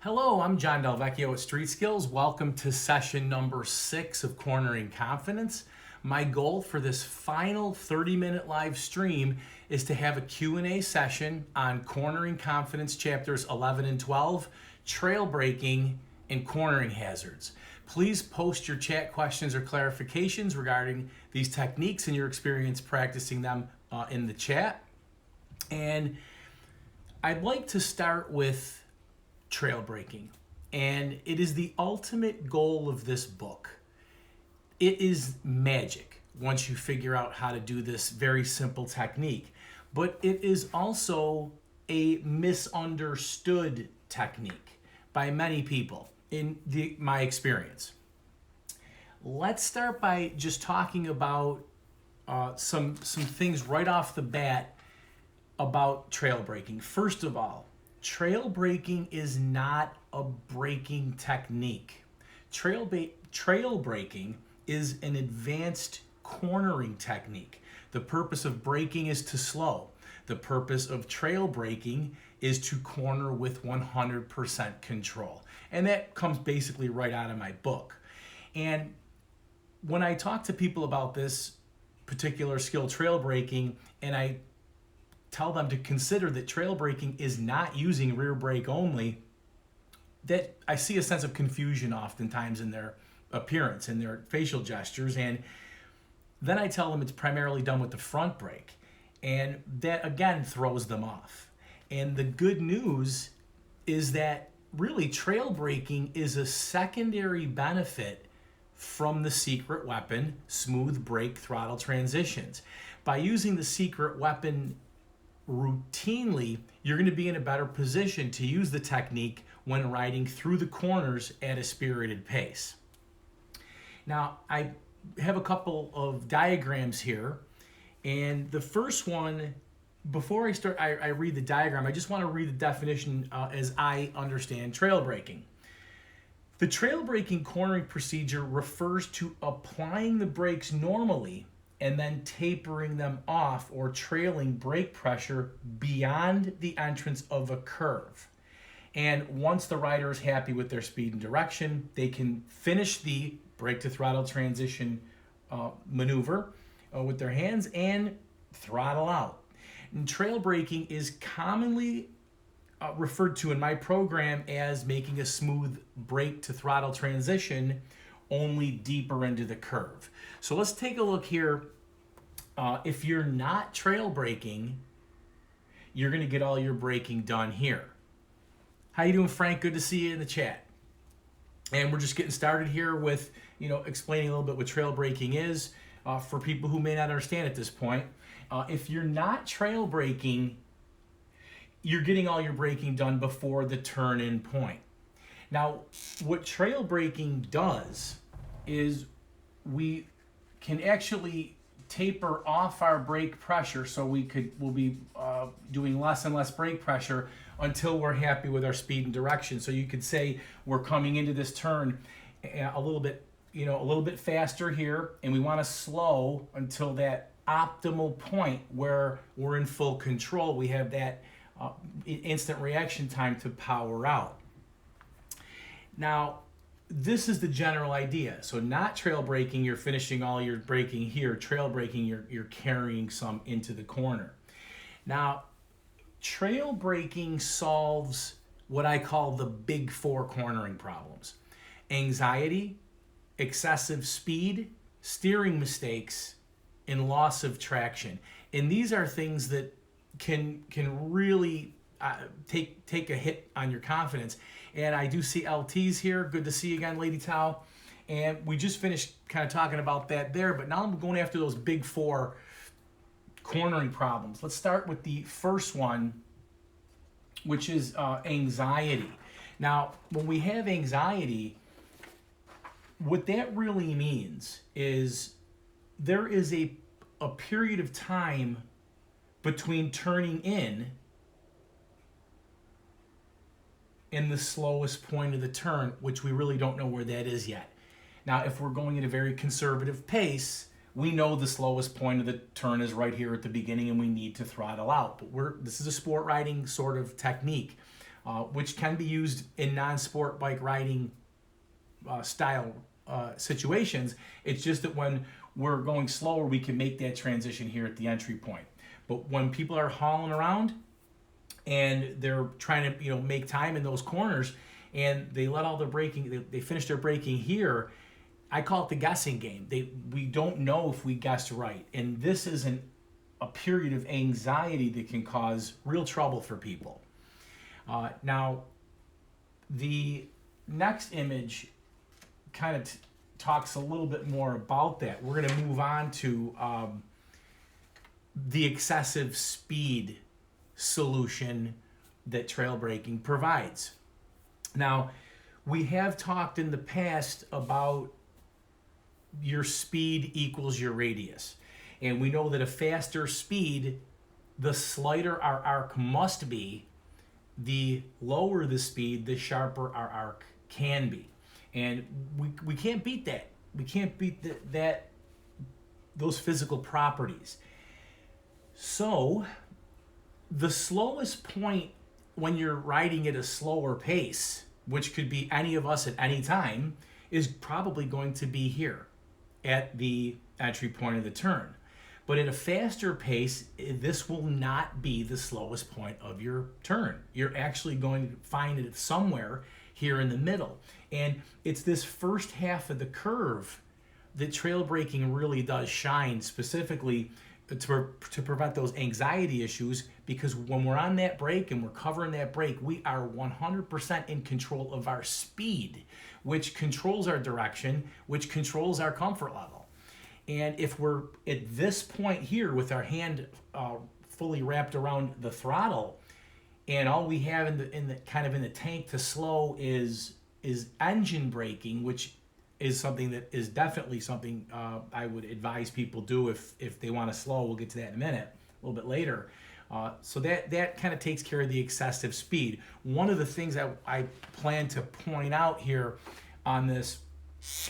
Hello, I'm John Del Vecchio at Street Skills. Welcome to session number 6 of Cornering Confidence. My goal for this final 30-minute live stream is to have a Q&A session on Cornering Confidence chapters 11 and 12, trail breaking, and cornering hazards. Please post your chat questions or clarifications regarding these techniques and your experience practicing them in the chat. And I'd like to start with trail breaking, and it is the ultimate goal of this book. It is magic once you figure out how to do this very simple technique, but it is also a misunderstood technique by many people in my experience. Let's start by just talking about some things right off the bat about trail breaking. First of all, trail breaking is not a breaking technique. Trail breaking is an advanced cornering technique. The purpose of breaking is to slow. The purpose of trail breaking is to corner with 100% control. And that comes basically right out of my book. And when I talk to people about this particular skill, trail breaking, and I tell them to consider that trail breaking is not using rear brake only, that I see a sense of confusion oftentimes in their appearance and their facial gestures. And then I tell them it's primarily done with the front brake. And that again throws them off. And the good news is that really trail braking is a secondary benefit from the secret weapon, smooth brake throttle transitions. By using the secret weapon routinely, you're going to be in a better position to use the technique when riding through the corners at a spirited pace. Now, I have a couple of diagrams here, and the first one, before I read the diagram, I just want to read the definition as I understand trail braking. The trail braking cornering procedure refers to applying the brakes normally and then tapering them off or trailing brake pressure beyond the entrance of a curve. And once the rider is happy with their speed and direction, they can finish the brake to throttle transition maneuver with their hands and throttle out. And trail braking is commonly referred to in my program as making a smooth brake to throttle transition, only deeper into the curve. So let's take a look here. If you're not trail braking, you're going to get all your braking done here. How you doing, Frank? Good to see you in the chat. And we're just getting started here with, explaining a little bit what trail braking is for people who may not understand at this point. If you're not trail braking, you're getting all your braking done before the turn-in point. Now, what trail braking does is we can actually taper off our brake pressure, so we'll be doing less and less brake pressure until we're happy with our speed and direction. So you could say we're coming into this turn a little bit faster here, and we want to slow until that optimal point where we're in full control. We have that instant reaction time to power out. Now, this is the general idea. So not trail braking, you're finishing all your braking here. Trail braking, you're carrying some into the corner. Now, trail braking solves what I call the big four cornering problems: anxiety, excessive speed, steering mistakes, and loss of traction. And these are things that can really take a hit on your confidence. And I do see LTs here. Good to see you again, Lady Tao. And we just finished kind of talking about that there, but now I'm going after those big four cornering problems. Let's start with the first one, which is anxiety. Now, when we have anxiety, what that really means is there is a period of time between turning in and the slowest point of the turn, which we really don't know where that is yet. Now, if we're going at a very conservative pace, we know the slowest point of the turn is right here at the beginning and we need to throttle out. But this is a sport riding sort of technique. which can be used in non-sport bike riding style situations. It's just that when we're going slower, we can make that transition here at the entry point. But when people are hauling around and they're trying to make time in those corners, and they let all their braking, they finish their braking here, I call it the guessing game. We don't know if we guessed right, and this is a period of anxiety that can cause real trouble for people. Now, the next image kind of talks a little bit more about that. We're going to move on to the excessive speed solution that trail braking provides. Now, we have talked in the past about your speed equals your radius. And we know that a faster speed, the slighter our arc must be, the lower the speed, the sharper our arc can be. And we can't beat that. We can't beat those physical properties. So the slowest point when you're riding at a slower pace, which could be any of us at any time, is probably going to be here at the entry point of the turn. But at a faster pace, this will not be the slowest point of your turn. You're actually going to find it somewhere here in the middle. And it's this first half of the curve that trail braking really does shine, specifically to prevent those anxiety issues, because when we're on that brake and we're covering that brake, we are 100% in control of our speed, which controls our direction, which controls our comfort level. And if we're at this point here with our hand fully wrapped around the throttle, and all we have in the tank to slow is engine braking, which is something that is definitely something I would advise people do if they want to slow. We'll get to that in a minute, a little bit later. So that kind of takes care of the excessive speed. One of the things that I plan to point out here on this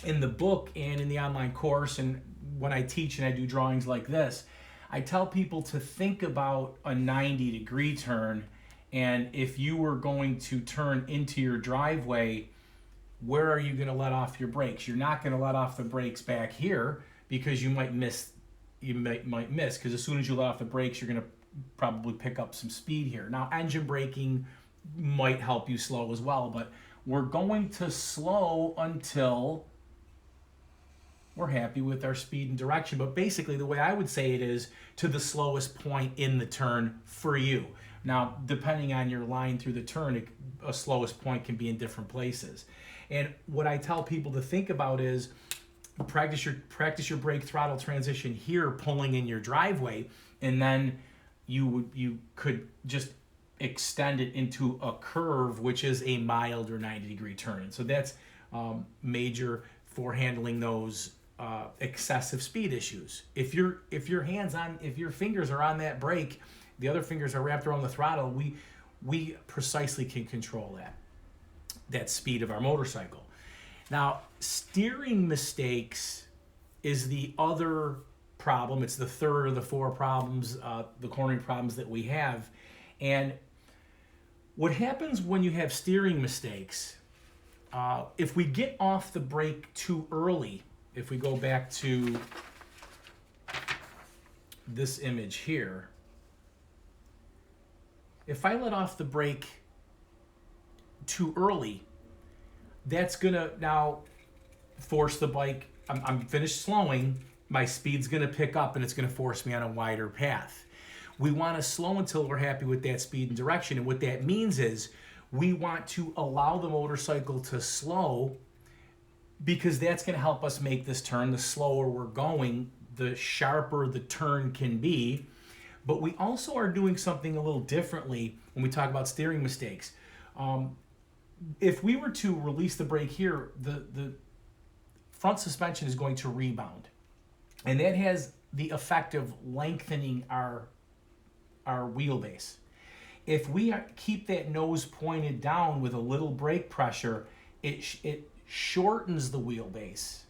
in the book and in the online course, and when I teach and I do drawings like this, I tell people to think about a 90-degree turn, and if you were going to turn into your driveway, where are you going to let off your brakes? You're not going to let off the brakes back here, because you might miss. You might miss, because as soon as you let off the brakes, you're going to probably pick up some speed here. Now, engine braking might help you slow as well, but we're going to slow until we're happy with our speed and direction. But basically, the way I would say it is to the slowest point in the turn for you. Now, depending on your line through the turn, a slowest point can be in different places. And what I tell people to think about is practice your brake throttle transition here, pulling in your driveway, and then you could just extend it into a curve, which is a milder 90-degree turn. And so that's major for handling those excessive speed issues. If your fingers are on that brake, the other fingers are wrapped around the throttle, we precisely can control that speed of our motorcycle. Now, steering mistakes is the other problem. It's the third of the four problems, the cornering problems that we have. And what happens when you have steering mistakes, if we get off the brake too early, if we go back to this image here, if I let off the brake too early, that's gonna now force the bike. I'm finished slowing, my speed's gonna pick up and it's gonna force me on a wider path. We wanna slow until we're happy with that speed and direction. And what that means is we want to allow the motorcycle to slow, because that's gonna help us make this turn. The slower we're going, the sharper the turn can be. But we also are doing something a little differently when we talk about steering mistakes. If we were to release the brake here, the front suspension is going to rebound. And that has the effect of lengthening our wheelbase. If we keep that nose pointed down with a little brake pressure, it shortens the wheelbase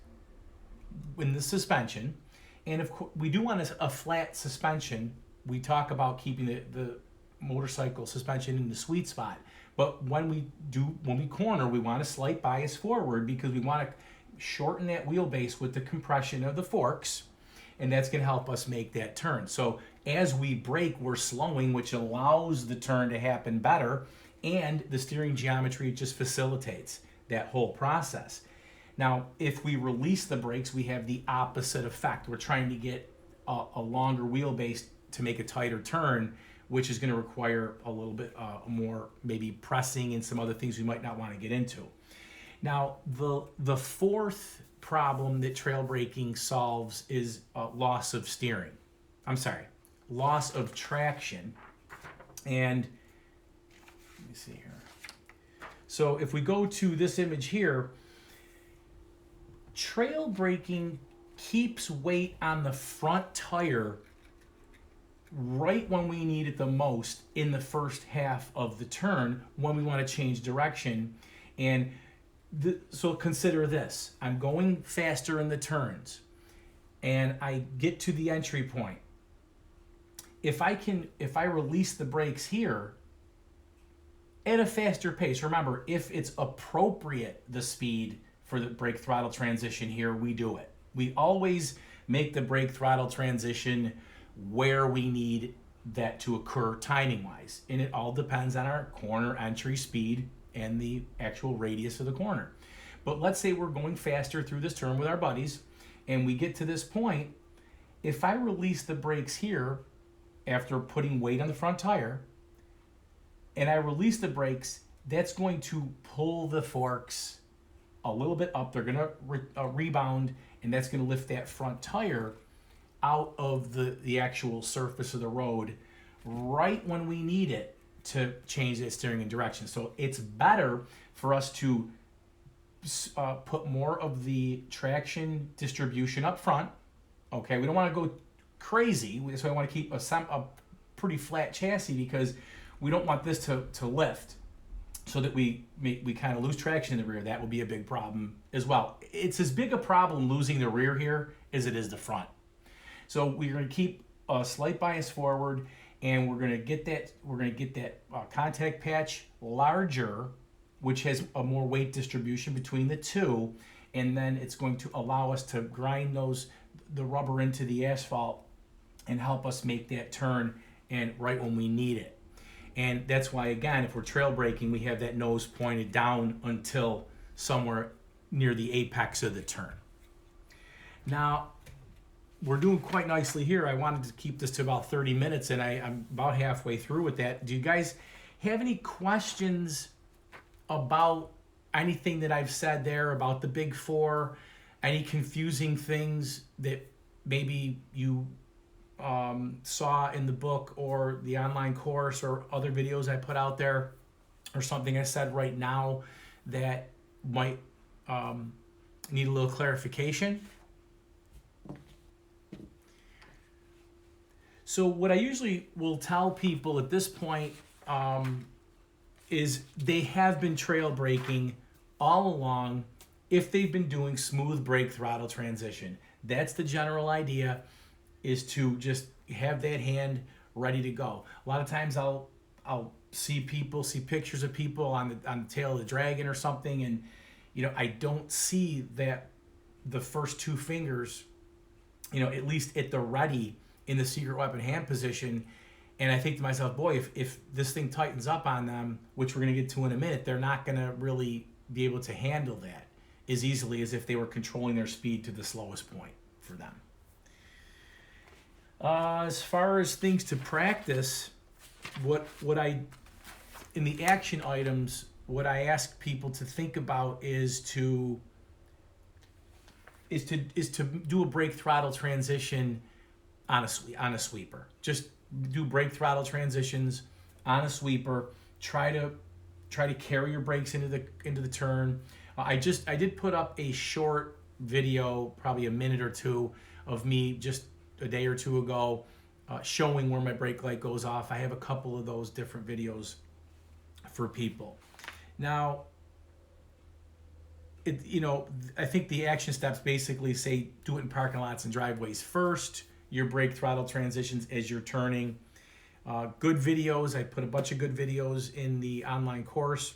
in the suspension. And of course, we do want a flat suspension. We talk about keeping the motorcycle suspension in the sweet spot. But when we corner, we want a slight bias forward because we want to shorten that wheelbase with the compression of the forks, and that's going to help us make that turn. So as we brake, we're slowing, which allows the turn to happen better, and the steering geometry just facilitates that whole process. Now, if we release the brakes, we have the opposite effect. We're trying to get a longer wheelbase to make a tighter turn, which is going to require a little bit more maybe pressing and some other things we might not want to get into. Now, the fourth problem that trail braking solves is loss of steering. Loss of traction. And let me see here. So if we go to this image here, trail braking keeps weight on the front tire right when we need it the most in the first half of the turn when we want to change direction. And so consider this. I'm going faster in the turns and I get to the entry point. If I release the brakes here at a faster pace, remember, if it's appropriate, the speed for the brake throttle transition here, we do it. We always make the brake throttle transition where we need that to occur timing wise. And it all depends on our corner entry speed and the actual radius of the corner. But let's say we're going faster through this turn with our buddies and we get to this point. If I release the brakes here after putting weight on the front tire and I release the brakes, that's going to pull the forks a little bit up. They're going to rebound, and that's going to lift that front tire out of the actual surface of the road right when we need it to change that steering and direction. So it's better for us to put more of the traction distribution up front. Okay, we don't want to go crazy. So I want to keep a pretty flat chassis because we don't want this to lift so that we kind of lose traction in the rear. That will be a big problem as well. It's as big a problem losing the rear here as it is the front. So we're going to keep a slight bias forward, and we're going to get that contact patch larger, which has a more weight distribution between the two, and then it's going to allow us to grind the rubber into the asphalt and help us make that turn and right when we need it. And that's why, again, if we're trail braking, we have that nose pointed down until somewhere near the apex of the turn. Now, we're doing quite nicely here. I wanted to keep this to about 30 minutes, and I'm about halfway through with that. Do you guys have any questions about anything that I've said there about the Big Four? Any confusing things that maybe you saw in the book or the online course or other videos I put out there, or something I said right now that might need a little clarification? So what I usually will tell people at this point is they have been trail braking all along if they've been doing smooth brake throttle transition. That's the general idea, is to just have that hand ready to go. A lot of times I'll see pictures of people on the tail of the dragon or something, and I don't see that the first two fingers, at least at the ready in the secret weapon hand position. And I think to myself, boy, if this thing tightens up on them, which we're going to get to in a minute, they're not going to really be able to handle that as easily as if they were controlling their speed to the slowest point for them. As far as things to practice, what I, in the action items, what I ask people to think about is to do a brake throttle transition on a sweeper. Just do brake throttle transitions on a sweeper. Try to carry your brakes into the turn. I did put up a short video, probably a minute or two, of me just a day or two ago showing where my brake light goes off. I have a couple of those different videos for people. Now, I think the action steps basically say do it in parking lots and driveways first. Your brake throttle transitions as you're turning. Good videos. I put a bunch of good videos in the online course.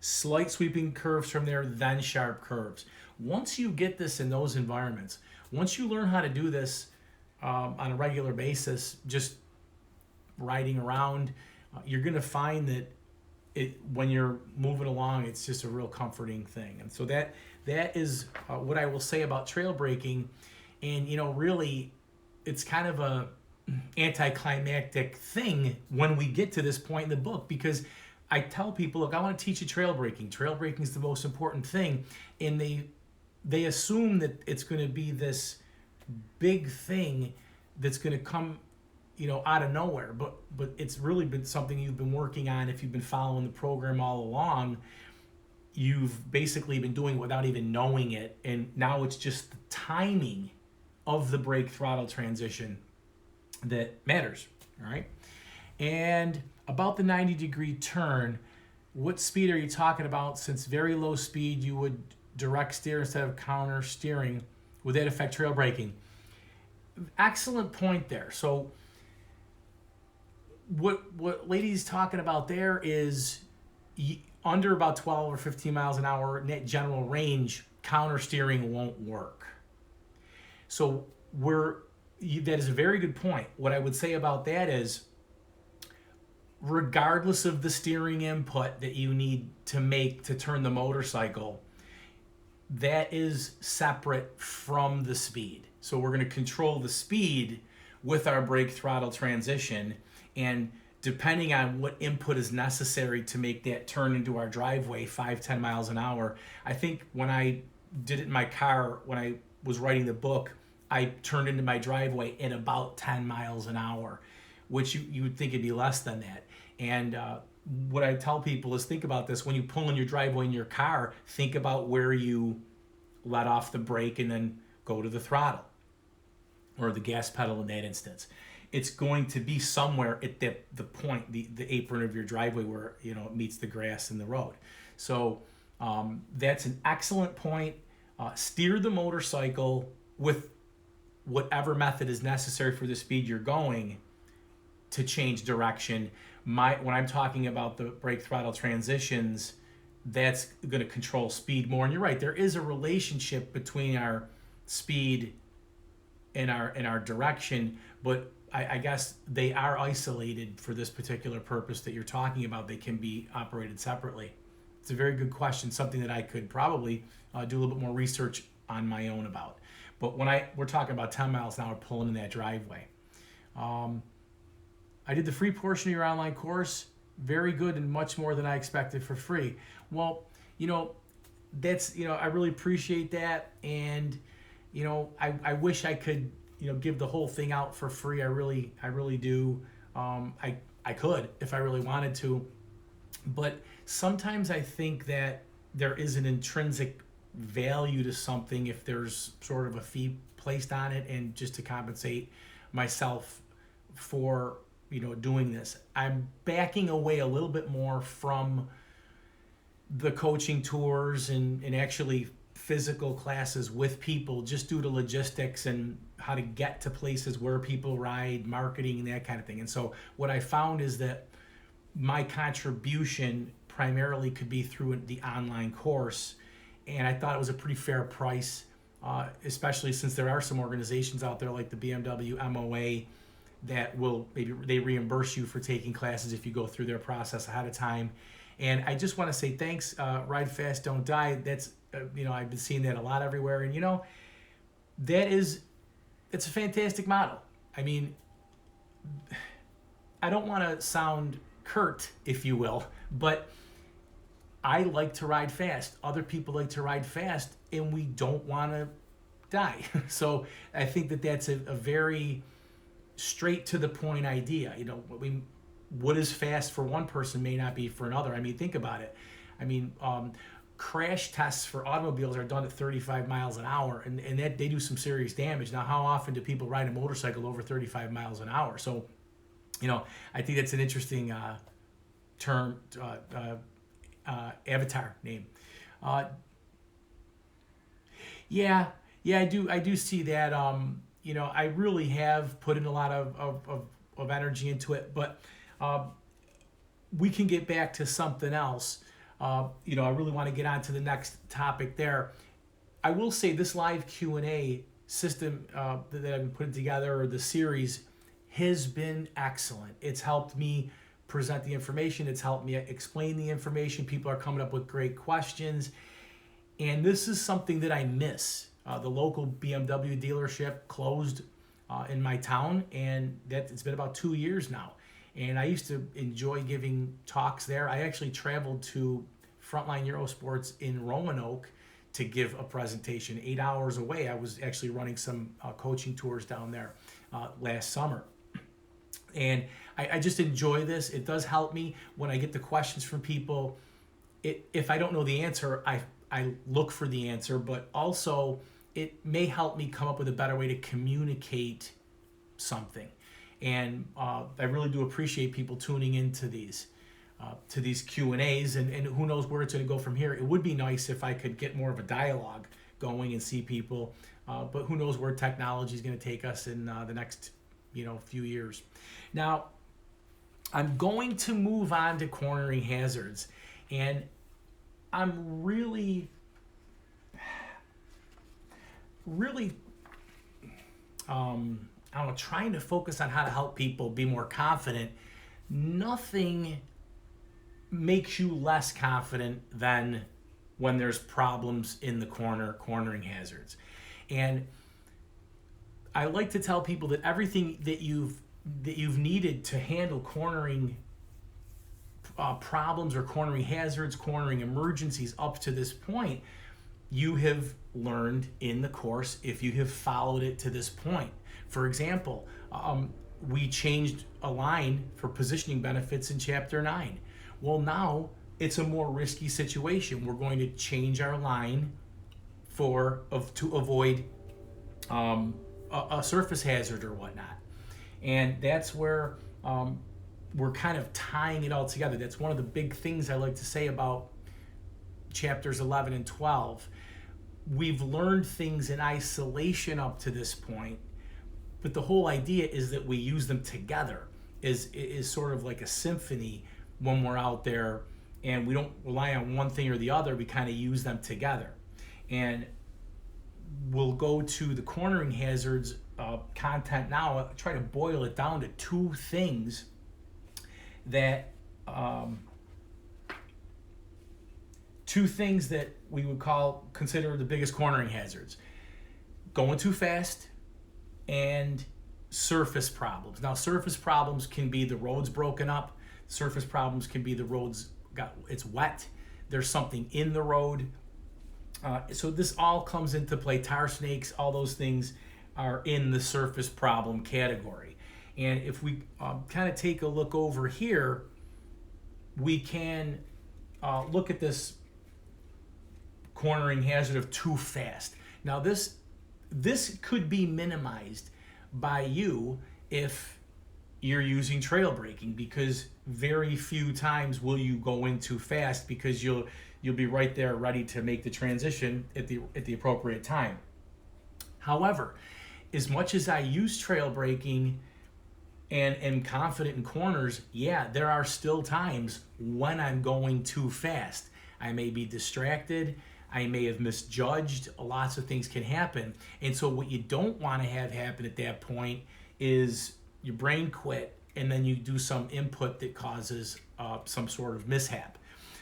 Slight sweeping curves from there, then sharp curves. Once you get this in those environments, once you learn how to do this on a regular basis, just riding around, you're going to find that when you're moving along, it's just a real comforting thing. And so that is what I will say about trail braking. And really, it's kind of a anticlimactic thing when we get to this point in the book, because I tell people, look, I want to teach you trail braking. Trail braking is the most important thing, and they assume that it's going to be this big thing that's going to come out of nowhere, but it's really been something you've been working on. If you've been following the program all along, you've basically been doing it without even knowing it, and now it's just the timing of the brake throttle transition that matters. All right. And about the 90-degree turn, what speed are you talking about? Since very low speed you would direct steer instead of counter steering, would that affect trail braking? Excellent point there. So what Lady's talking about there is under about 12 or 15 miles an hour net general range, counter steering won't work. So that is a very good point. What I would say about that is, regardless of the steering input that you need to make to turn the motorcycle, that is separate from the speed. So we're going to control the speed with our brake throttle transition, and depending on what input is necessary to make that turn into our driveway 5-10 miles an hour. I think when I did it in my car, when I was writing the book, I turned into my driveway at about 10 miles an hour, which you would think it'd be less than that. And what I tell people is, think about this. When you pull in your driveway in your car, think about where you let off the brake and then go to the throttle or the gas pedal in that instance. It's going to be somewhere at the point, the apron of your driveway where it meets the grass and the road. So that's an excellent point. Steer the motorcycle with whatever method is necessary for the speed you're going to change direction. When I'm talking about the brake throttle transitions, that's going to control speed more. And you're right, there is a relationship between our speed and our direction, but I guess they are isolated for this particular purpose that you're talking about. They can be operated separately. It's a very good question, something that I could probably do a little bit more research on my own about. But when we're talking about 10 miles an hour pulling in that driveway. I did the free portion of your online course. Very good, and much more than I expected for free. Well, that's, I really appreciate that. And, I wish I could, give the whole thing out for free. I really do. I could if I really wanted to. But sometimes I think that there is an intrinsic value to something if there's sort of a fee placed on it, and just to compensate myself for doing this. I'm backing away a little bit more from the coaching tours and actually physical classes with people, just due to logistics and how to get to places where people ride, marketing, and that kind of thing. And so what I found is that my contribution primarily could be through the online course, and I thought it was a pretty fair price, especially since there are some organizations out there like the BMW MOA that will maybe they reimburse you for taking classes if you go through their process ahead of time. And I just want to say thanks. Ride Fast, Don't Die. That's I've been seeing that a lot everywhere, and it's a fantastic model. I mean, I don't want to sound curt, if you will, but I like to ride fast. Other people like to ride fast, and we don't want to die. So I think that that's a very straight to the point idea. What is fast for one person may not be for another. I mean, think about it. I mean, crash tests for automobiles are done at 35 miles an hour, and that they do some serious damage. Now, how often do people ride a motorcycle over 35 miles an hour? So, I think that's an interesting term, avatar name. I do see that. I really have put in a lot of of energy into it, but we can get back to something else. I really want to get on to the next topic there. I will say this live Q&A system that I've been putting together, or the series, has been excellent. It's helped me present the information. It's helped me explain the information. People are coming up with great questions. And this is something that I miss. The local BMW dealership closed in my town, and it's been about 2 years now. And I used to enjoy giving talks there. I actually traveled to Frontline Eurosports in Roanoke to give a presentation. 8 hours away, I was actually running some coaching tours down there last summer. And I just enjoy this. It does help me when I get the questions from people. If I don't know the answer, I look for the answer, but also it may help me come up with a better way to communicate something. And I really do appreciate people tuning into these Q&As, and who knows where it's going to go from here. It would be nice if I could get more of a dialogue going and see people, but who knows where technology is going to take us in the next few years. Now, I'm going to move on to cornering hazards, and I'm really trying to focus on how to help people be more confident. Nothing makes you less confident than when there's problems in the cornering hazards. And I like to tell people that everything that you've needed to handle cornering problems or cornering hazards, cornering emergencies up to this point, you have learned in the course if you have followed it to this point. For example, we changed a line for positioning benefits in Chapter 9. Well, now it's a more risky situation. We're going to change our line to avoid a surface hazard or whatnot. And that's where we're kind of tying it all together. That's one of the big things I like to say about chapters 11 and 12. We've learned things in isolation up to this point, but the whole idea is that we use them together is sort of like a symphony when we're out there, and we don't rely on one thing or the other. We kind of use them together. And we'll go to the cornering hazards content now. I'll try to boil it down to two things that we would consider the biggest cornering hazards: going too fast and surface problems. Now, surface problems can be the roads broken up. Surface problems can be the roads it's wet. There's something in the road. So this all comes into play. Tar snakes, all those things are in the surface problem category. And if we kind of take a look over here, we can look at this cornering hazard of too fast. Now this could be minimized by you if you're using trail braking, because very few times will you go in too fast, because you'll be right there ready to make the transition at the appropriate time. However, as much as I use trail braking and am confident in corners, there are still times when I'm going too fast. I may be distracted. I may have misjudged. Lots of things can happen. And so what you don't want to have happen at that point is your brain quit, and then you do some input that causes some sort of mishap.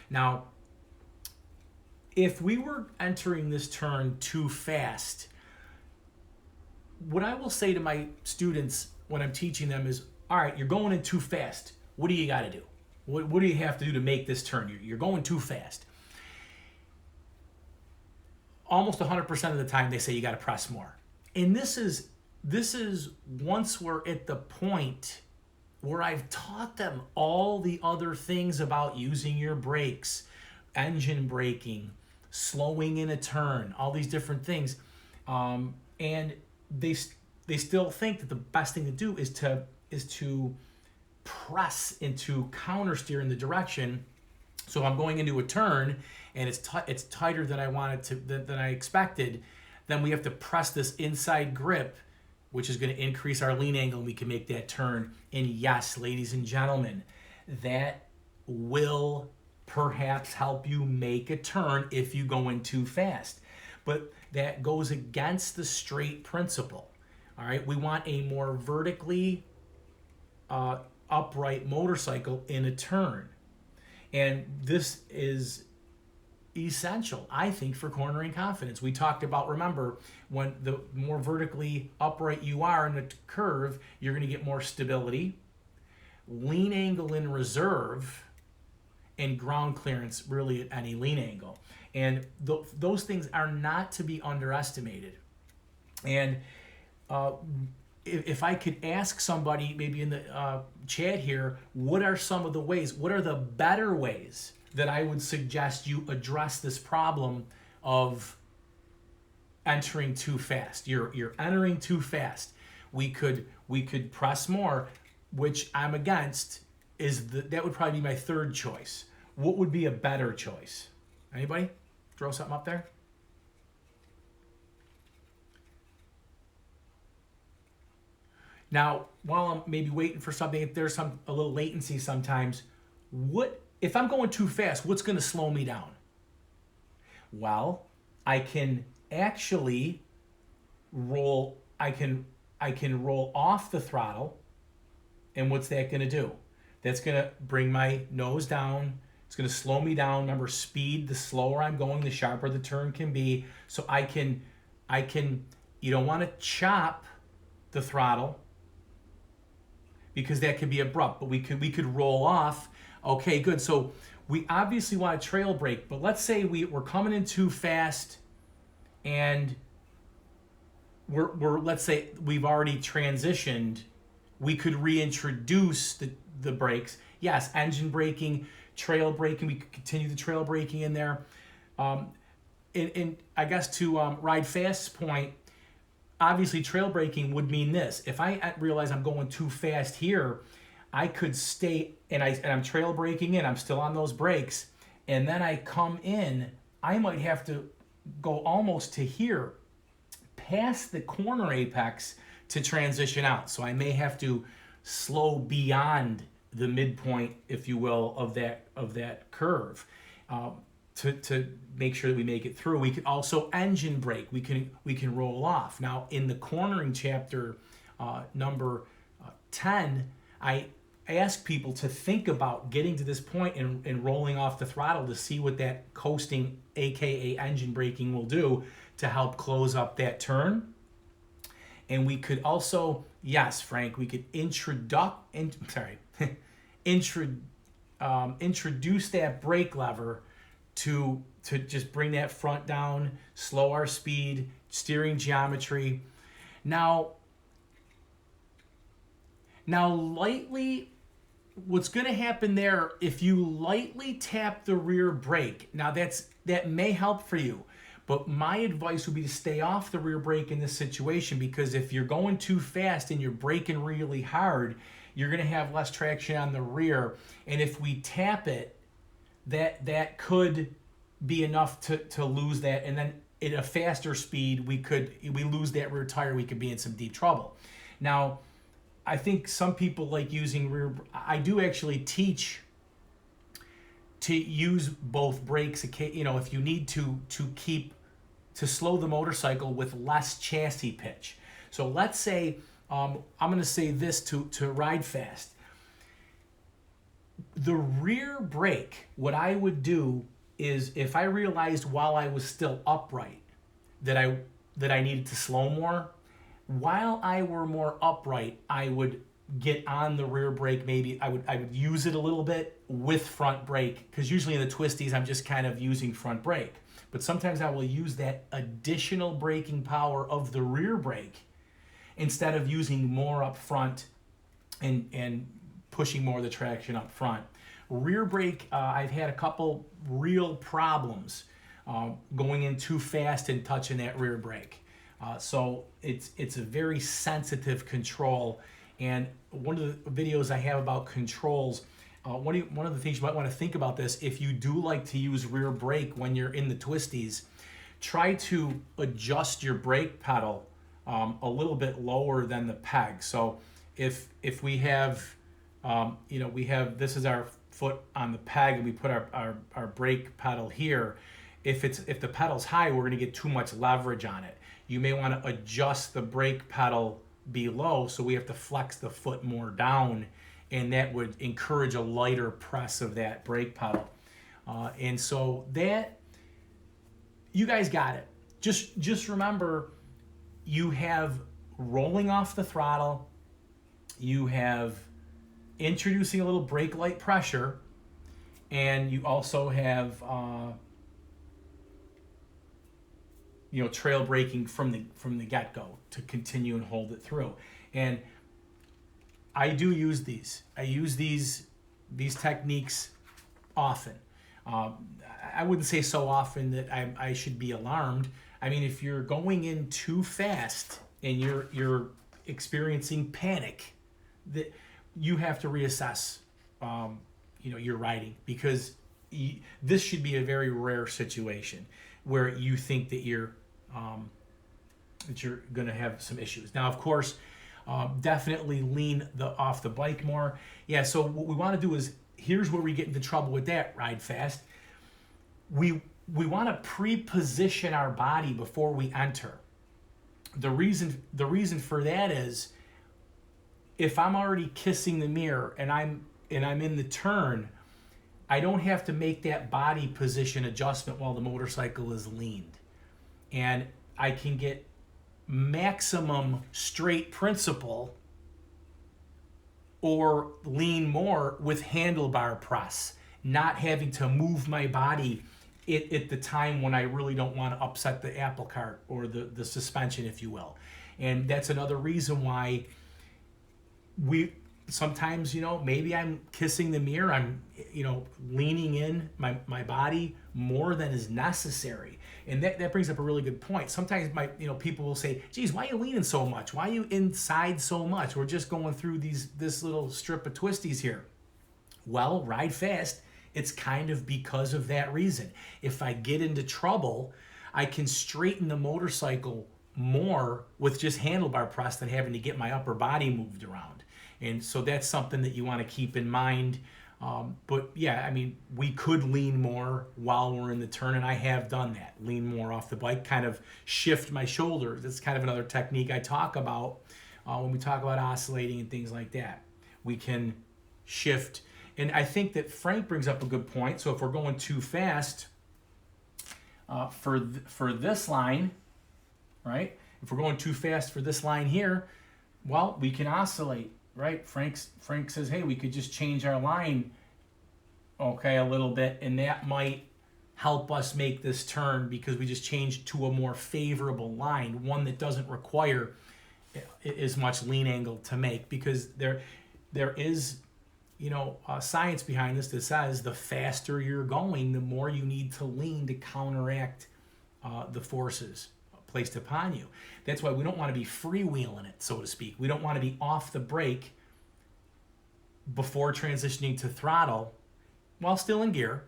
Now, if we were entering this turn too fast, what I will say to my students when I'm teaching them is, all right, you're going in too fast. What do you got to do? What do you have to do to make this turn? You're going too fast. Almost 100% of the time they say you got to press more. And this is once we're at the point where I've taught them all the other things about using your brakes, engine braking, slowing in a turn, all these different things, and they still think that the best thing to do is to press into counter steer in the direction. So I'm going into a turn and it's tighter than I wanted to, than I expected. Then we have to press this inside grip which is going to increase our lean angle, and we can make that turn. And yes, ladies and gentlemen, that will perhaps help you make a turn if you go in too fast. But that goes against the straight principle. All right, we want a more vertically upright motorcycle in a turn. And this is essential, I think, for cornering confidence. We talked about, remember, when the more vertically upright you are in a curve, you're going to get more stability, lean angle in reserve, and ground clearance really at any lean angle. And those things are not to be underestimated. And if I could ask somebody maybe in the chat here, what are some of the ways, what are the better ways that I would suggest you address this problem of entering too fast? You're entering too fast. We could press more, which I'm against. That would probably be my third choice. What would be a better choice? Anybody? Throw something up there. Now, while I'm maybe waiting for something, if there's a little latency sometimes, if I'm going too fast, what's going to slow me down? Well, I can actually roll off the throttle. And what's that going to do? That's going to bring my nose down. It's going to slow me down. Remember, speed, the slower I'm going, the sharper the turn can be. So I can, you don't want to chop the throttle because that could be abrupt, but we could roll off. Okay, good. So we obviously want to trail brake, but let's say we're coming in too fast and let's say we've already transitioned. We could reintroduce the brakes. Yes, engine braking, trail braking. We could continue the trail braking in there. And I guess to Ride Fast's point, obviously trail braking would mean this. If I realize I'm going too fast here, I could stay and I'm trail braking in. I'm still on those brakes, and then I come in. I might have to go almost to here, past the corner apex to transition out. So I may have to slow beyond the midpoint, if you will, of that curve to make sure that we make it through. We can also engine brake. We can roll off. Now in the cornering chapter number 10, I ask people to think about getting to this point and rolling off the throttle to see what that coasting, aka engine braking, will do to help close up that turn. And we could also, yes, Frank, we could introduce that brake lever to just bring that front down, slow our speed, steering geometry. Now lightly, what's going to happen there, if you lightly tap the rear brake, now that may help for you. But my advice would be to stay off the rear brake in this situation, because if you're going too fast and you're braking really hard, you're going to have less traction on the rear. And if we tap it, that could be enough to lose that. And then at a faster speed, we lose that rear tire, we could be in some deep trouble. Now, I think some people like using rear. I do actually teach to use both brakes, if you need to slow the motorcycle with less chassis pitch. So let's say, I'm going to say this to Ride Fast. The rear brake, what I would do is, if I realized while I was still upright that I needed to slow more, while I were more upright, I would get on the rear brake. Maybe I would use it a little bit with front brake, because usually in the twisties I'm just kind of using front brake. But sometimes I will use that additional braking power of the rear brake instead of using more up front and pushing more of the traction up front. Rear brake, I've had a couple real problems going in too fast and touching that rear brake. So it's a very sensitive control. And one of the videos I have about controls, one of the things you might want to think about this, if you do like to use rear brake when you're in the twisties, try to adjust your brake pedal a little bit lower than the peg. So if we have, we have, this is our foot on the peg and we put our brake pedal here. If the pedal's high, we're going to get too much leverage on it. You may want to adjust the brake pedal below, so we have to flex the foot more down, and that would encourage a lighter press of that brake pedal. And so that, you guys got it. Just remember, you have rolling off the throttle, you have introducing a little brake light pressure, and you also have trail braking from the get-go to continue and hold it through. And I do use these. I use these techniques often. I wouldn't say so often that I should be alarmed. I mean, if you're going in too fast and you're experiencing panic, that you have to reassess your riding, because this should be a very rare situation where you think that you're going to have some issues. Now, of course, definitely lean off the bike more. Yeah, so what we want to do is, here's where we get into trouble with that ride fast. We want to pre-position our body before we enter. The reason for that is, if I'm already kissing the mirror and I'm in the turn, I don't have to make that body position adjustment while the motorcycle is leaned. And I can get maximum straight principle or lean more with handlebar press, not having to move my body at the time when I really don't want to upset the apple cart or the suspension, if you will. And that's another reason why we sometimes, maybe I'm kissing the mirror, I'm, leaning in my body more than is necessary. And that brings up a really good point. Sometimes people will say, geez, why are you leaning so much? Why are you inside so much? We're just going through this little strip of twisties here. Well, ride fast, it's kind of because of that reason. If I get into trouble, I can straighten the motorcycle more with just handlebar press than having to get my upper body moved around. And so that's something that you want to keep in mind. But yeah, I mean, we could lean more while we're in the turn, and I have done that. Lean more off the bike, kind of shift my shoulders. That's kind of another technique I talk about when we talk about oscillating and things like that. We can shift. And I think that Frank brings up a good point. So if we're going too fast for this line, right? If we're going too fast for this line here, well, we can oscillate, right? Frank says, hey, we could just change our line, okay, a little bit, and that might help us make this turn because we just changed to a more favorable line, one that doesn't require as much lean angle to make, because there is science behind this that says the faster you're going, the more you need to lean to counteract the forces placed upon you. That's why we don't want to be freewheeling it, so to speak. We don't want to be off the brake before transitioning to throttle while still in gear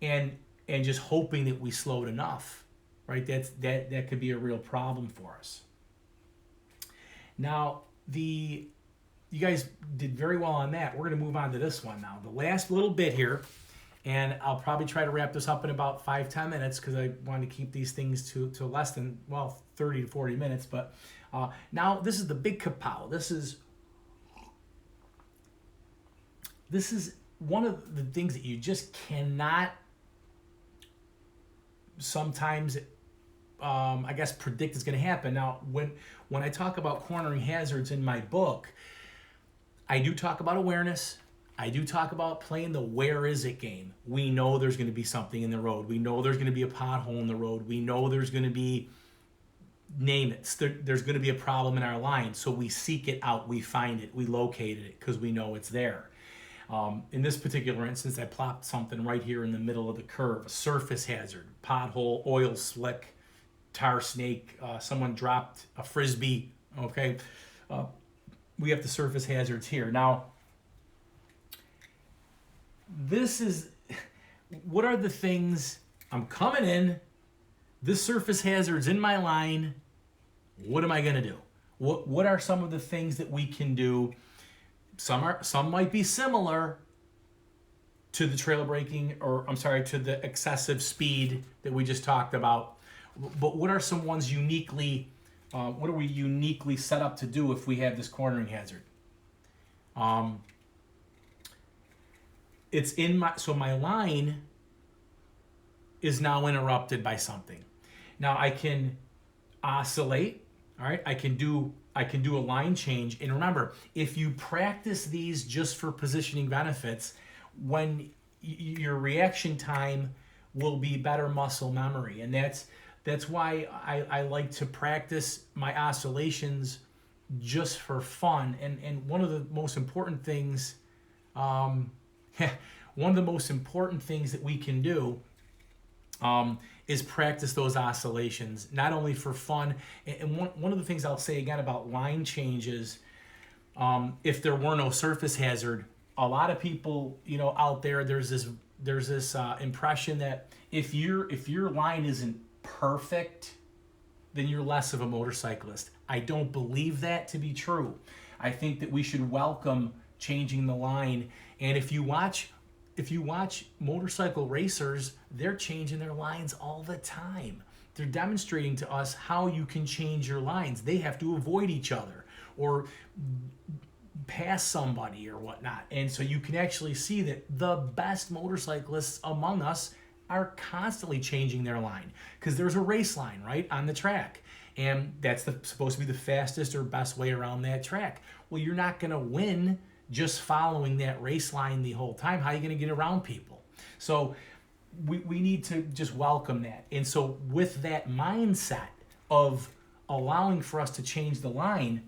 and just hoping that we slowed enough, right? That could be a real problem for us. Now, you guys did very well on that. We're going to move on to this one now. The last little bit here, and I'll probably try to wrap this up in about 5-10 minutes because I want to keep these things to less than, 30 to 40 minutes. But now this is the big kapow. This is one of the things that you just cannot sometimes, predict is going to happen. Now, when I talk about cornering hazards in my book, I do talk about awareness. I do talk about playing the where is it game. We know there's going to be something in the road. We know there's going to be a pothole in the road. We know there's going to be, name it, there's going to be a problem in our line. So we seek it out. We find it. We located it because we know it's there. In this particular instance, I plopped something right here in the middle of the curve, a surface hazard, pothole, oil slick, tar snake, someone dropped a Frisbee, okay? We have the surface hazards here. Now, what are the things, I'm coming in, this surface hazard's in my line, what am I going to do? What are some of the things that we can do? Some might be similar to the trail braking, or I'm sorry, to the excessive speed that we just talked about. But what are some ones uniquely, what are we uniquely set up to do if we have this cornering hazard? It's in my line is now interrupted by something. Now I can oscillate, all right? I can do a line change. And remember, if you practice these just for positioning benefits, when your reaction time will be better muscle memory. And that's why I like to practice my oscillations just for fun. And one of the most important things, one of the most important things that we can do is practice those oscillations, not only for fun. And one of the things I'll say again about line changes, if there were no surface hazard, a lot of people, out there, there's this impression that if your line isn't perfect, then you're less of a motorcyclist. I don't believe that to be true. I think that we should welcome changing the line. And if you watch motorcycle racers, they're changing their lines all the time. They're demonstrating to us how you can change your lines. They have to avoid each other or pass somebody or whatnot. And so you can actually see that the best motorcyclists among us are constantly changing their line, because there's a race line right on the track, and that's supposed to be the fastest or best way around that track. Well, you're not going to win just following that race line the whole time. How are you going to get around people? So we need to just welcome that. And so with that mindset of allowing for us to change the line,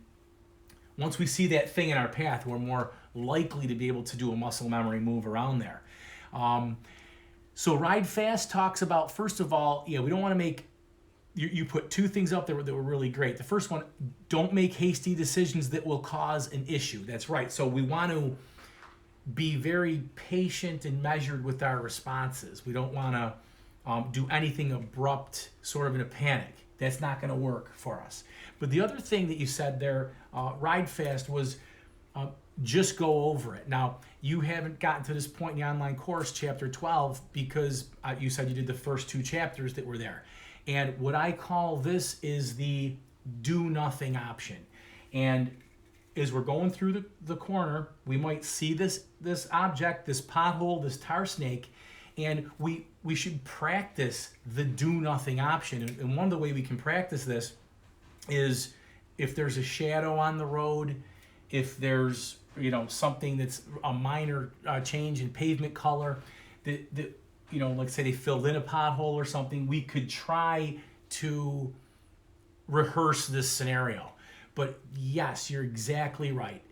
once we see that thing in our path, we're more likely to be able to do a muscle memory move around there. So Ride Fast talks about, first of all, we don't want to make, you put two things up there that were really great. The first one, don't make hasty decisions that will cause an issue. That's right. So we want to be very patient and measured with our responses. We don't want to do anything abrupt, sort of in a panic. That's not going to work for us. But the other thing that you said there, Ride Fast, was just go over it. Now, you haven't gotten to this point in the online course, chapter 12, because you said you did the first two chapters that were there. And what I call this is the do nothing option. And as we're going through the corner, we might see this object, this pothole, this tar snake, and we should practice the do nothing option. And one of the way we can practice this is if there's a shadow on the road, if there's something that's a minor change in pavement color, that like say they filled in a pothole or something, we could try to rehearse this scenario. But yes, you're exactly right.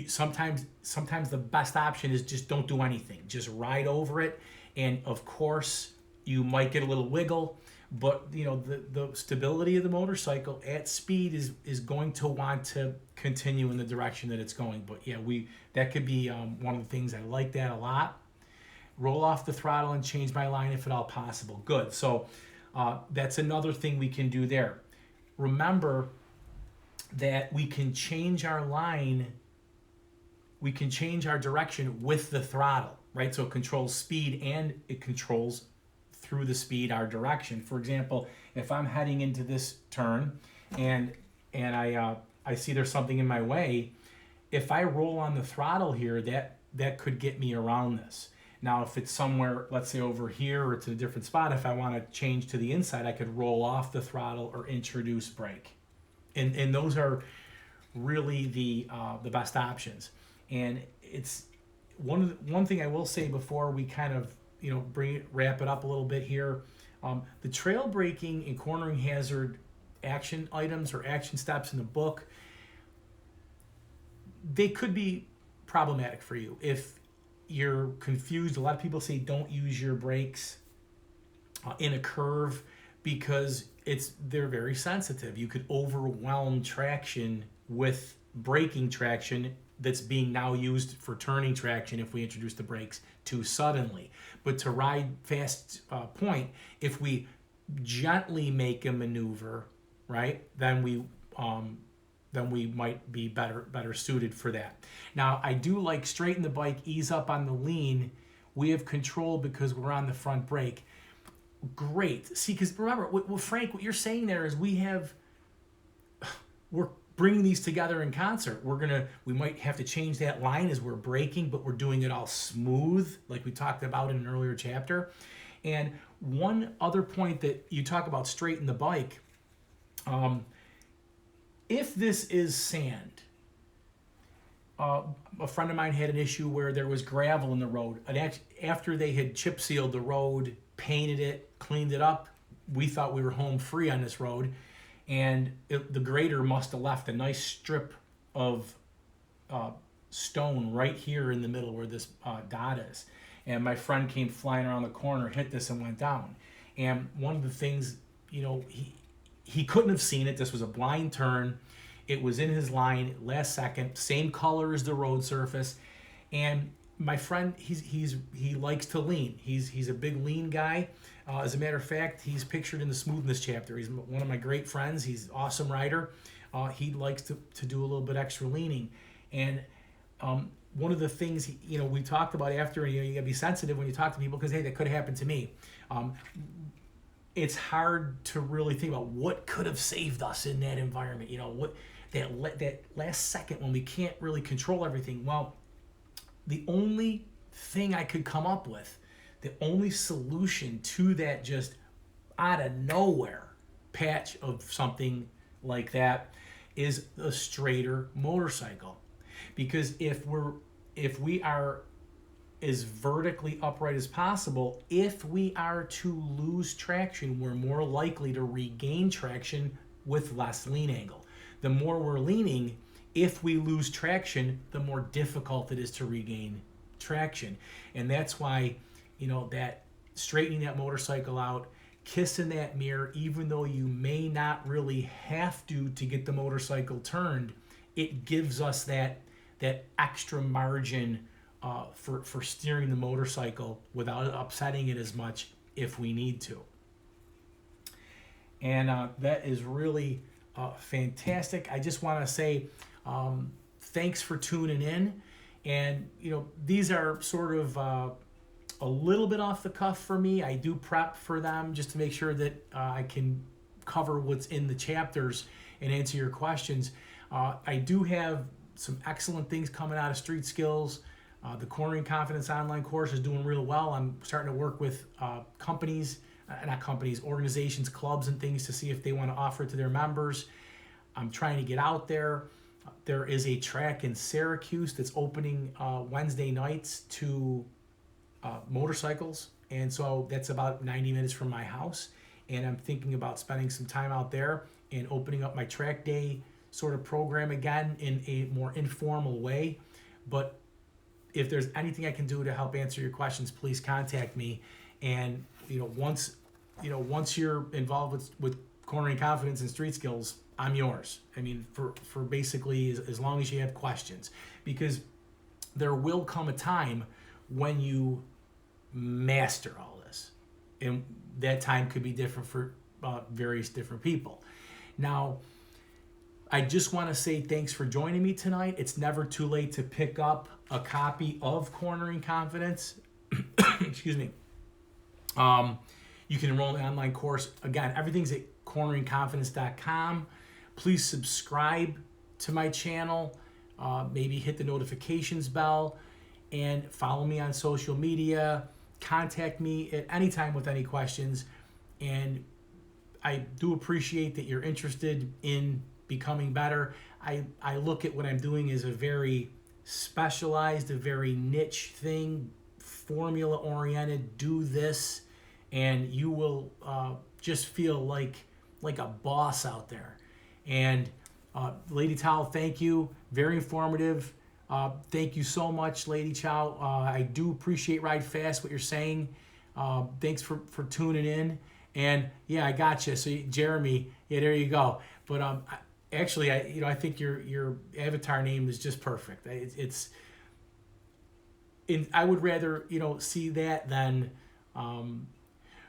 Sometimes the best option is just don't do anything. Just ride over it. And of course, you might get a little wiggle, but the stability of the motorcycle at speed is going to want to continue in the direction that it's going. But yeah, that could be one of the things. I like that a lot. Roll off the throttle and change my line if at all possible. Good. So that's another thing we can do there. Remember that we can change our line, we can change our direction with the throttle, right? So it controls speed and it controls through the speed our direction. For example, if I'm heading into this turn and I see there's something in my way, if I roll on the throttle here, that could get me around this. Now, if it's somewhere, let's say over here, or it's in a different spot, if I want to change to the inside, I could roll off the throttle or introduce brake. And those are really the best options. And it's one thing I will say before we kind of wrap it up a little bit here. The trail braking and cornering hazard action items or action steps in the book, they could be problematic for you if you're confused. A lot of people say don't use your brakes in a curve because they're very sensitive. You could overwhelm traction with braking traction that's being now used for turning traction if we introduce the brakes too suddenly. But to Ride Fast point, if we gently make a maneuver right, then we might be better suited for that. Now, I do like straighten the bike, ease up on the lean. We have control because we're on the front brake. Great. See, because remember, Frank, what you're saying there is we're bringing these together in concert. We might have to change that line as we're braking, but we're doing it all smooth, like we talked about in an earlier chapter. And one other point that you talk about straighten the bike, if this is sand, a friend of mine had an issue where there was gravel in the road. And after they had chip sealed the road, painted it, cleaned it up, we thought we were home free on this road. And the grader must have left a nice strip of stone right here in the middle where this dot is. And my friend came flying around the corner, hit this, and went down. And one of the things, he couldn't have seen it. This was a blind turn. It was in his line last second, same color as the road surface. And my friend, he likes to lean. He's a big lean guy. As a matter of fact, he's pictured in the Smoothness chapter. He's one of my great friends. He's an awesome rider. He likes to do a little bit extra leaning. And one of the things, we talked about after, you gotta be sensitive when you talk to people because, hey, that could happen to me. It's hard to really think about what could have saved us in that environment. What that last second when we can't really control everything. Well, the only thing I could come up with, the only solution to that just out of nowhere patch of something like that is a straighter motorcycle. Because if we are as vertically upright as possible, if we are to lose traction, we're more likely to regain traction with less lean angle. The more we're leaning, if we lose traction, the more difficult it is to regain traction. And that's why, that straightening that motorcycle out, kissing that mirror, even though you may not really have to get the motorcycle turned, it gives us that extra margin for steering the motorcycle without upsetting it as much if we need to. And that is really fantastic. I just want to say thanks for tuning in. And, these are sort of a little bit off the cuff for me. I do prep for them just to make sure that I can cover what's in the chapters and answer your questions. I do have some excellent things coming out of Street Skills. The Cornering Confidence online course is doing real well. I'm starting to work with organizations, clubs, and things to see if they want to offer it to their members. I'm trying to get out there. There is a track in Syracuse that's opening Wednesday nights to motorcycles, and so that's about 90 minutes from my house. And I'm thinking about spending some time out there and opening up my track day sort of program again in a more informal way. But if there's anything I can do to help answer your questions, please contact me. And once you're involved with Cornering Confidence and Street Skills, I'm yours. I mean, for basically as long as you have questions, because there will come a time when you master all this, and that time could be different for various different people. Now, I just want to say thanks for joining me tonight. It's never too late to pick up a copy of Cornering Confidence. Excuse me. You can enroll in the online course. Again, everything's at corneringconfidence.com. Please subscribe to my channel. Maybe hit the notifications bell and follow me on social media. Contact me at any time with any questions. And I do appreciate that you're interested in becoming better. I look at what I'm doing as a very specialized, a very niche thing, formula oriented. Do this and you will just feel like a boss out there. And Lady Chow, thank you. Very informative. Thank you so much, Lady Chow. I do appreciate Ride Fast, what you're saying. Thanks for tuning in. And yeah, I got you. So Jeremy, yeah, there you go. But actually, I think your avatar name is just perfect. I would rather see that than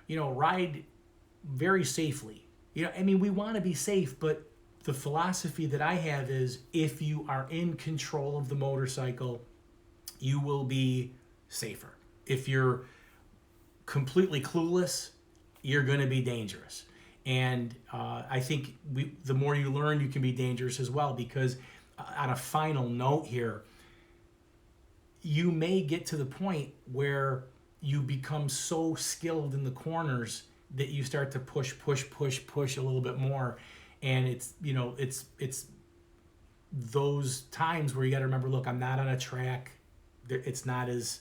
ride very safely I mean, we want to be safe, but the philosophy that I have is if you are in control of the motorcycle, you will be safer. If you're completely clueless, you're going to be dangerous. And I think the more you learn, you can be dangerous as well, because on a final note here, you may get to the point where you become so skilled in the corners that you start to push a little bit more. And it's those times where you got to remember, look, I'm not on a track. It's not as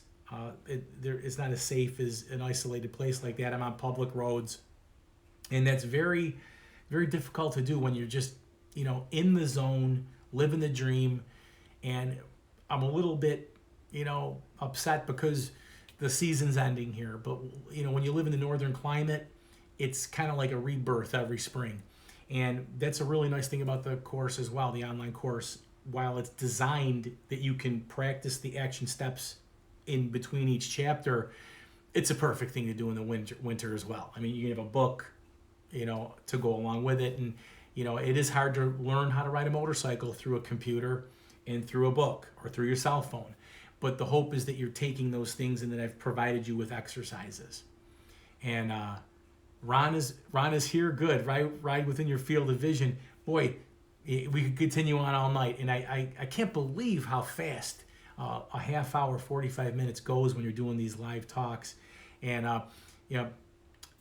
it's not as safe as an isolated place like that. I'm on public roads, and that's very, very difficult to do when you're just in the zone, living the dream. And I'm a little bit upset because the season's ending here. But when you live in the northern climate, it's kind of like a rebirth every spring. And that's a really nice thing about the course as well, the online course. While it's designed that you can practice the action steps in between each chapter, it's a perfect thing to do in the winter as well. I mean, you can have a book, to go along with it. And, it is hard to learn how to ride a motorcycle through a computer and through a book or through your cell phone. But the hope is that you're taking those things and that I've provided you with exercises. And Ron is here. Good. Ride within your field of vision. Boy, we could continue on all night. And I can't believe how fast a half hour, 45 minutes goes when you're doing these live talks. And,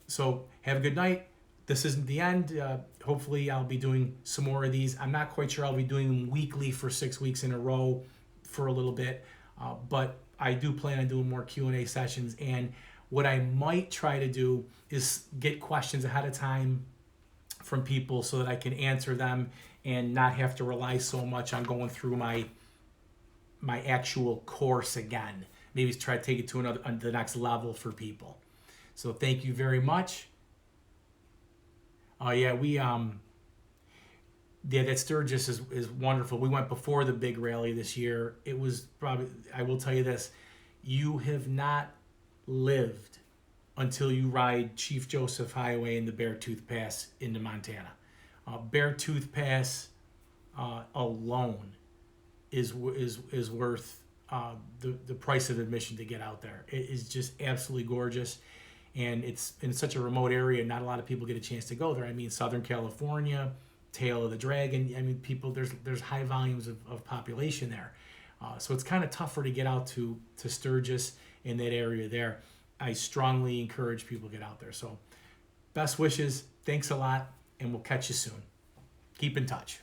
so have a good night. This isn't the end. Hopefully I'll be doing some more of these. I'm not quite sure I'll be doing them weekly for 6 weeks in a row for a little bit. But I do plan on doing more Q&A sessions. And what I might try to do is get questions ahead of time from people so that I can answer them and not have to rely so much on going through my actual course again. Maybe try to take it to the next level for people. So thank you very much. That Sturgis is wonderful. We went before the big rally this year. It was probably, I will tell you this, you have not lived until you ride Chief Joseph Highway and the Beartooth Pass into Montana. Beartooth Pass alone is worth the price of admission to get out there. It is just absolutely gorgeous. And it's in such a remote area, not a lot of people get a chance to go there. I mean, Southern California, Tail of the Dragon. I mean, there's high volumes of population there. So it's kind of tougher to get out to Sturgis in that area there. I strongly encourage people to get out there. So best wishes. Thanks a lot, and we'll catch you soon. Keep in touch.